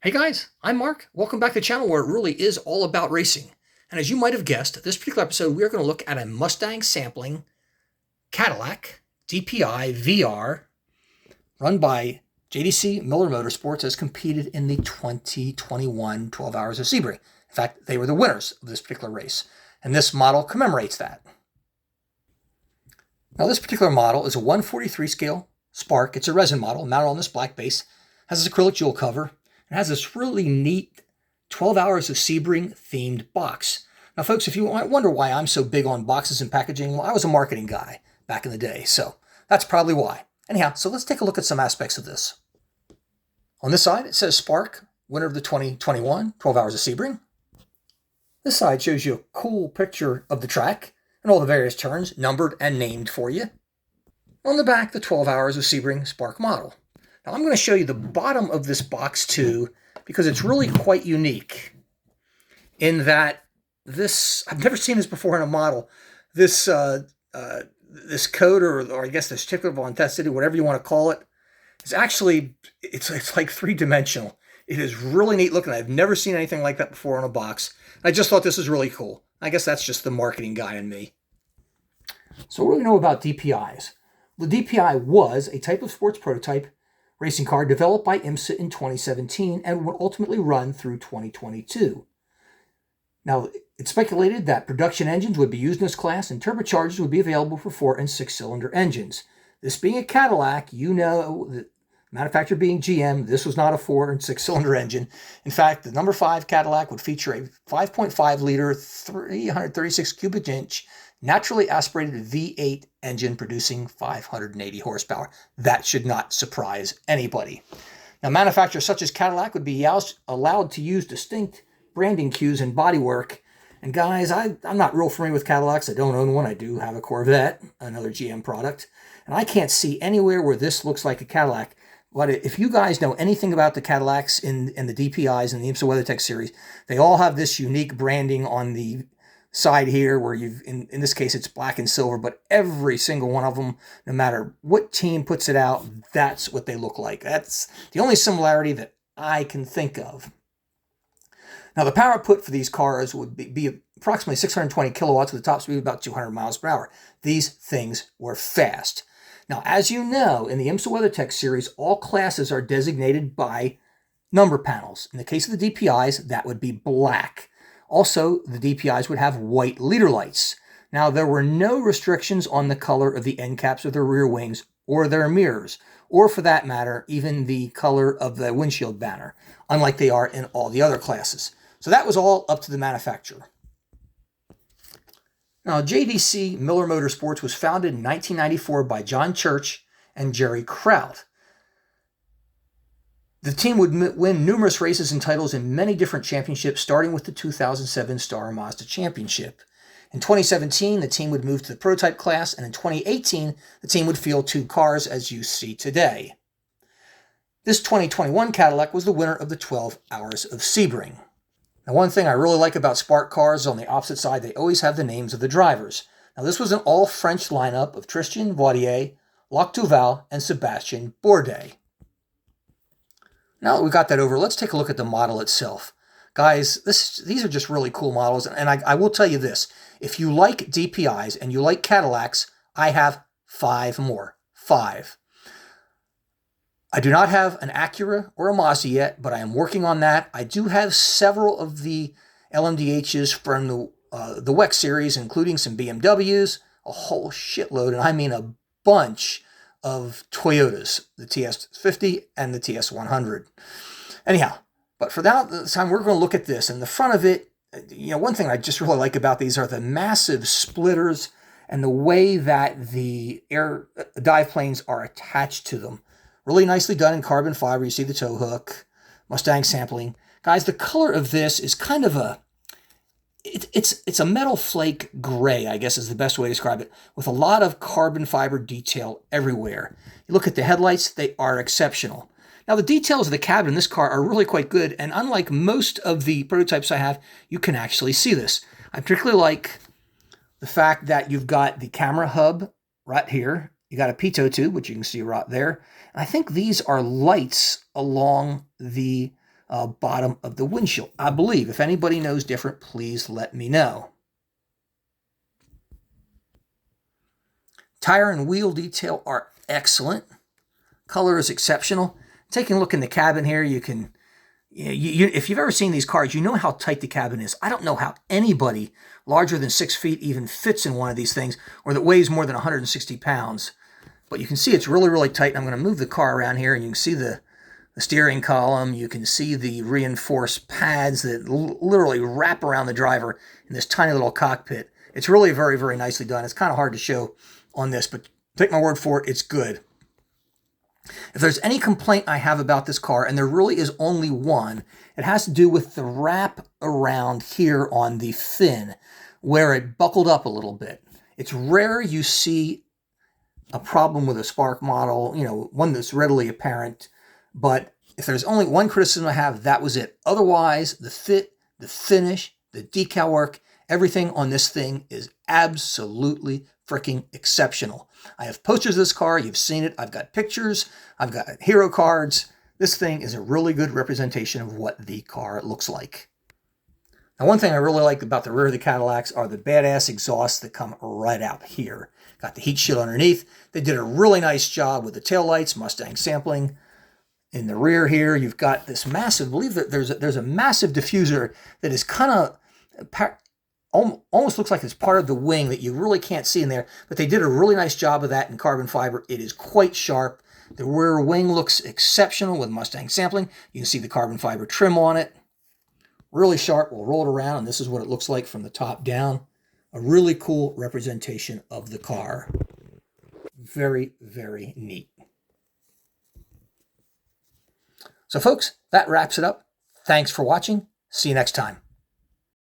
Hey guys, I'm Mark. Welcome back to the channel where it really is all about racing. And as you might have guessed, this particular episode we are going to look at a Mustang Sampling Cadillac DPi-V-R run by JDC-Miller Motorsports as competed in the 2021 12 Hours of Sebring. In fact, they were the winners of this particular race, and this model commemorates that. Now this particular model is a 143 scale Spark. It's a resin model mounted on this black base, has this acrylic jewel cover. It has this really neat 12 Hours of Sebring themed box. Now, folks, if you wonder why I'm so big on boxes and packaging, well, I was a marketing guy back in the day, so that's probably why. Anyhow, so let's take a look at some aspects of this. On this side, it says Spark, winner of the 2021 12 Hours of Sebring. This side shows you a cool picture of the track and all the various turns, numbered and named for you. On the back, the 12 Hours of Sebring Spark model. Now, I'm going to show you the bottom of this box, too, because it's really quite unique in that this, I've never seen this before in a model, this this code, or I guess the certificate of authenticity, whatever you want to call it, is actually, it's like three-dimensional. It is really neat looking. I've never seen anything like that before on a box. I just thought this was really cool. I guess that's just the marketing guy in me. So what do we know about DPIs? The DPi was a type of sports prototype racing car developed by IMSA in 2017 and would ultimately run through 2022. Now, it's speculated that production engines would be used in this class and turbochargers would be available for 4- and 6-cylinder engines. This being a Cadillac, you know, the manufacturer being GM, this was not a 4- and 6-cylinder engine. In fact, the number 5 Cadillac would feature a 5.5-liter, 336 cubic inch naturally aspirated V8 engine producing 580 horsepower. That should not surprise anybody. Now, manufacturers such as Cadillac would be allowed to use distinct branding cues and bodywork. And guys, I'm not real familiar with Cadillacs. I don't own one. I do have a Corvette, another GM product. And I can't see anywhere where this looks like a Cadillac. But if you guys know anything about the Cadillacs in the DPis and the IMSA Weathertech Series, they all have this unique branding on the side here where in this case it's black and silver, but every single one of them, no matter what team puts it out, that's what they look like. That's the only similarity that I can think of. Now, the power output for these cars would be approximately 620 kilowatts with a top speed of about 200 miles per hour. These things were fast. Now, as you know, in the IMSA WeatherTech series, all classes are designated by number panels. In the case of the DPIs, that would be black. Also, the DPIs would have white leader lights. Now, there were no restrictions on the color of the end caps of their rear wings or their mirrors, or for that matter, even the color of the windshield banner, unlike they are in all the other classes. So that was all up to the manufacturer. Now, JDC-Miller Motorsports was founded in 1994 by John Church and Jerry Kraut. The team would win numerous races and titles in many different championships, starting with the 2007 Star Mazda Championship. In 2017, the team would move to the prototype class, and in 2018, the team would field 2 cars, as you see today. This 2021 Cadillac was the winner of the 12 Hours of Sebring. Now, one thing I really like about Spark cars, on the opposite side, they always have the names of the drivers. Now, this was an all-French lineup of Tristan Vaudier, Luc Duval, and Sebastien Bourdais. Now that we got that over, let's take a look at the model itself. Guys, these are just really cool models, and I will tell you this. If you like DPIs and you like Cadillacs, I have 5 more. 5. I do not have an Acura or a Mazda yet, but I am working on that. I do have several of the LMDHs from the WEC series, including some BMWs, a whole shitload, and I mean a bunch of Toyotas, the TS50 and the TS100. Anyhow, but for that time, we're going to look at this. And the front of it, you know, one thing I just really like about these are the massive splitters and the way that the air dive planes are attached to them. Really nicely done in carbon fiber. You see the tow hook, Mustang sampling. Guys, the color of this is kind of it's a metal flake gray, I guess is the best way to describe it, with a lot of carbon fiber detail everywhere. You look at the headlights, they are exceptional. Now, the details of the cabin in this car are really quite good, and unlike most of the prototypes I have, you can actually see this. I particularly like the fact that you've got the camera hub right here. You got a pitot tube, which you can see right there. And I think these are lights along the bottom of the windshield. I believe. If anybody knows different, please let me know. Tire and wheel detail are excellent. Color is exceptional. Taking a look in the cabin here, you can, if you've ever seen these cars, you know how tight the cabin is. I don't know how anybody larger than 6 feet even fits in one of these things, or that weighs more than 160 pounds. But you can see it's really, really tight. I'm going to move the car around here, and you can see the steering column. You can see the reinforced pads that literally wrap around the driver in this tiny little cockpit. It's really very, very nicely done. It's kind of hard to show on this, but take my word for it, it's good. If there's any complaint I have about this car, and there really is only one, it has to do with the wrap around here on the fin, where it buckled up a little bit. It's rare you see a problem with a Spark model, one that's readily apparent, but if there's only one criticism I have, that was it. Otherwise, the fit, the finish, the decal work, everything on this thing is absolutely freaking exceptional. I have posters of this car. You've seen it. I've got pictures. I've got hero cards. This thing is a really good representation of what the car looks like. Now, one thing I really like about the rear of the Cadillacs are the badass exhausts that come right out here. Got the heat shield underneath. They did a really nice job with the taillights, Mustang sampling. In the rear here, you've got this massive, I believe that there's a massive diffuser that is kind of almost looks like it's part of the wing that you really can't see in there, but they did a really nice job of that in carbon fiber. It is quite sharp. The rear wing looks exceptional with Mustang sampling. You can see the carbon fiber trim on it. Really sharp. We'll roll it around, and this is what it looks like from the top down. A really cool representation of the car. Very, very neat. So folks, that wraps it up. Thanks for watching. See you next time.